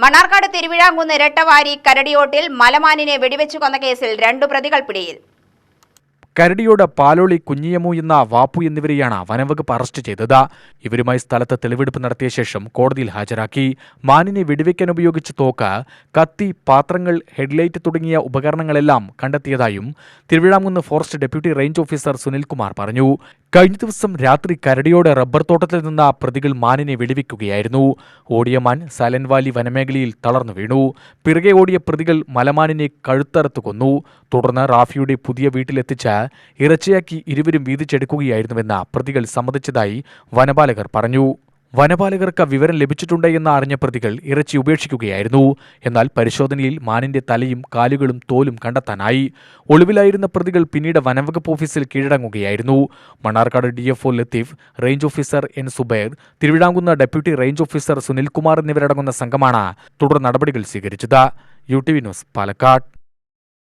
മണ്ണാർക്കാട് തിരുവിഴാംകുന്ന് ഇരട്ടവാരി കരടിയോട്ടിൽ മലമാനിനെ വെടിവെച്ചു കൊന്ന കേസിൽ 2 പ്രതികൾ പിടിയിൽ. കരടിയോട് പാലോളി കുഞ്ഞിയമ്മു എന്ന വാപ്പു എന്നിവരെയാണ് വനംവകുപ്പ് അറസ്റ്റ് ചെയ്തത്. ഇവരുമായി സ്ഥലത്ത് തെളിവെടുപ്പ് നടത്തിയ ശേഷം കോടതിയിൽ ഹാജരാക്കി. മാനിനെ വെടിവെക്കാൻ ഉപയോഗിച്ച തോക്ക്, കത്തി, പാത്രങ്ങൾ, ഹെഡ്ലൈറ്റ് തുടങ്ങിയ ഉപകരണങ്ങളെല്ലാം കണ്ടെത്തിയതായും Thiruvizhamkunnu forest deputy range officer Sunilkumar പറഞ്ഞു. കഴിഞ്ഞ ദിവസം രാത്രി കരടിയോട് റബ്ബർ തോട്ടത്തിൽ നിന്ന് പ്രതികൾ മാനിനെ വെടിവെക്കുകയായിരുന്നു. ഓടിയ മാൻ സൈലന്റ് വാലി വനമേഖലയിൽ തളർന്നു വീണു. പിറകെ ഓടിയ പ്രതികൾ മലമാനിനെ കഴുത്തറുത്തു കൊന്നു. തുടർന്ന് റാഫിയുടെ പുതിയ വീട്ടിലെത്തിച്ച് ഇറച്ചിയാക്കി ഇരുവരും വീതിച്ചെടുക്കുകയായിരുന്നുവെന്ന് പ്രതികൾ സമ്മതിച്ചതായി വനപാലകർ പറഞ്ഞു. വനപാലകർക്ക് വിവരം ലഭിച്ചിട്ടുണ്ട് എന്ന് അറിഞ്ഞ പ്രതികൾ ഇറച്ചി ഉപേക്ഷിക്കുകയായിരുന്നു. എന്നാൽ പരിശോധനയിൽ മാനിന്റെ തലയും കാലുകളും തോലും കണ്ടെത്താനായി. ഒളിവിലായിരുന്ന പ്രതികൾ പിന്നീട് വനംവകുപ്പ് ഓഫീസിൽ കീഴടങ്ങുകയായിരുന്നു. Mannarkkad DFO Latheef, range officer N Zubair, Thiruvizhamkunnu deputy range officer Sunilkumar എന്നിവരടങ്ങുന്ന സംഘമാണ് തുടർ നടപടികൾ സ്വീകരിച്ചത്. UTV news, Palakkad.